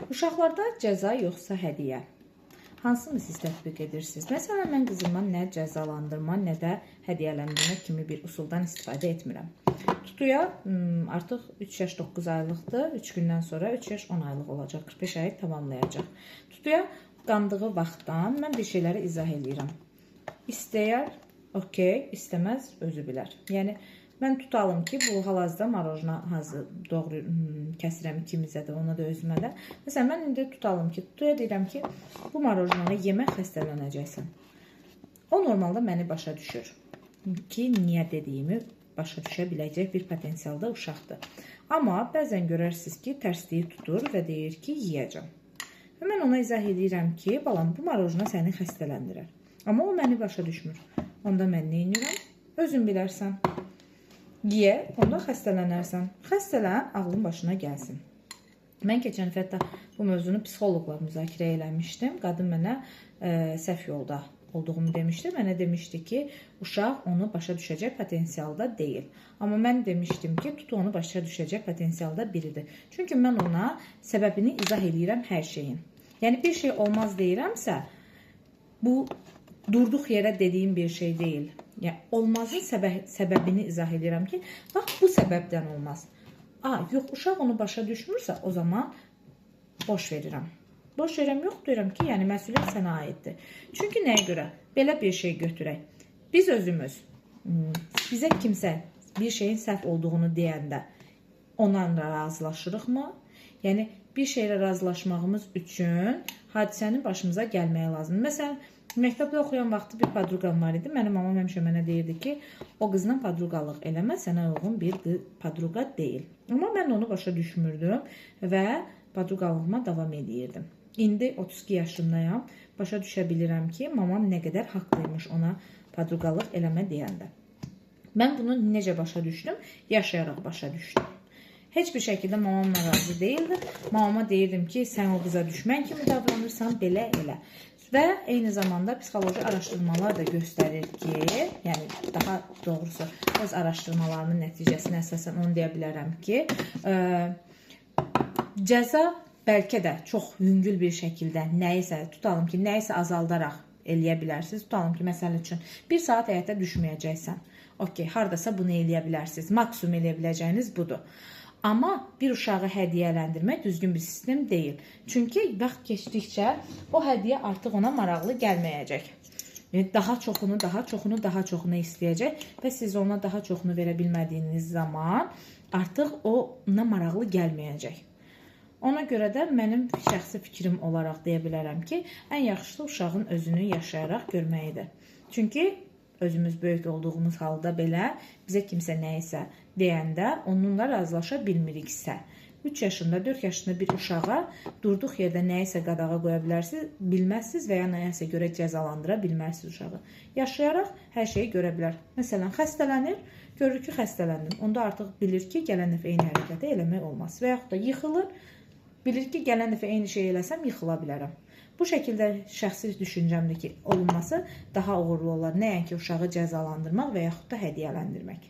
Uşaqlarda cəza yoxsa hədiyyə? Hansını siz tətbiq edirsiniz? Məsələn, mən qızıma nə cəzalandırma, nə də hədiyyələndirmə kimi bir usuldan istifadə etmirəm. Tutuya artıq 3 yaş 9 aylıqdır. 3 gündən sonra 3 yaş 10 aylıq olacaq. 45 ayı tamamlayacaq. Tutuya qandığı vaxtdan mən bir şeyləri izah edirəm. İstəyər, okey, istəməz, özü bilər. Yəni, mən tutalım ki, bu hal-hazırda marojna doğru kəsirəm ikimizə də, ona da özümə də. Məsələn, mən indi tutalım ki, tutuya deyirəm ki, bu marojnanı yemək xəstələnəcəksən. O normalda məni başa düşür ki, niyə dediyimi başa düşə biləcək bir potensialda uşaqdır. Amma bəzən görərsiniz ki, tərsliyi tutur və deyir ki, yiyəcəm. Və mən ona izah edirəm ki, balam, bu marojna səni xəstələndirər. Amma o məni başa düşmür. Onda mən nə edirəm? Özün bilərsən. Ye, onda xəstələnərsən. Xəstələn, ağlın başına gəlsin. Mən keçən həftə bu mövzunu psixoloqla müzakirə eləmişdim. Qadın mənə səhv yolda olduğumu demişdi. Mənə demişdi ki, uşaq onu başa düşəcək potensialda deyil. Amma mən demişdim ki, tutu onu başa düşəcək potensialda biridir. Çünki mən ona səbəbini izah edirəm hər şeyin. Yəni, bir şey olmaz deyirəmsə, bu durduq yerə dediyim bir şey deyil. Yəni, olmazın səbəbini izah edirəm ki, bax, bu səbəbdən olmaz. Yox, uşaq onu başa düşmürsə, o zaman boş verirəm. Boş verirəm, yox deyirəm ki, yəni məsuliyyət sənə aiddir. Çünki nəyə görə? Belə bir şey götürək. Biz özümüz, bizə kimsə bir şeyin səhv olduğunu deyəndə onunla razılaşırıqmı? Yəni, bir şeylə razılaşmağımız üçün hadisənin başımıza gəlməyə lazımdır. Məsələn, məktəbdə oxuyan vaxtı bir padruqam var idi. Mənim mamam həmişə mənə deyirdi ki, o qızla padruqalıq eləmə, sənə uyğun bir padruqa deyil. Amma mən onu başa düşmürdüm və padruqalığıma davam edirdim. İndi 32 yaşındayam. Başa düşə bilirəm ki, mamam nə qədər haqlıymış ona padruqalıq eləmə deyəndə. Mən bunu necə başa düşdüm? Yaşayaraq başa düşdüm. Heç bir şəkildə mamamla razı deyildim. Mamama deyirdim ki, sən o qıza düşmən kimi davranırsan, belə elə. Və eyni zamanda psixoloji araşdırmalar da göstərir ki, yəni daha doğrusu öz araşdırmalarımın nəticəsinə əsasən onu deyə bilərəm ki, cəza bəlkə də çox yüngül bir şəkildə nəyisə, tutalım ki, nəyisə azaldaraq eləyə bilərsiniz. Tutalım ki, məsəl üçün, bir saat həyətə düşməyəcəksən. Okey, haradasa bunu eləyə bilərsiniz. Maksimum eləyə biləcəyiniz budur. Amma bir uşağı hədiyyələndirmək düzgün bir sistem deyil. Çünki vaxt keçdikcə o hədiyyə artıq ona maraqlı gəlməyəcək. Daha çoxunu istəyəcək və siz ona daha çoxunu verə bilmədiyiniz zaman artıq ona maraqlı gəlməyəcək. Ona görə də mənim şəxsi fikrim olaraq deyə bilərəm ki, ən yaxşısı uşağın özünü yaşayaraq görməyidir. Çünki özümüz böyük olduğumuz halda belə bizə kimsə nəyisə deyəndə onunla razılaşa bilmiriksə, 3 yaşında, 4 yaşında bir uşağa durduq yerdə nəyisə qadağa qoya bilməzsiniz və ya nəyisə görə cəzalandıra bilməzsiniz uşağı. Yaşayaraq hər şeyi görə bilər. Məsələn, xəstələnir, görür ki, xəstələndim. Onda artıq bilir ki, gələn dəfə eyni hərəkəti eləmək olmaz. Və yaxud da yıxılır, bilir ki, gələn dəfə eyni şey eləsəm yıxıla bilərəm. Bu şəkildə şəxsi düşüncəmdir ki, olunması daha uğurlu olar. Nəinki uşağı cəzalandırmaq və yaxud da hədiyyələndirmək.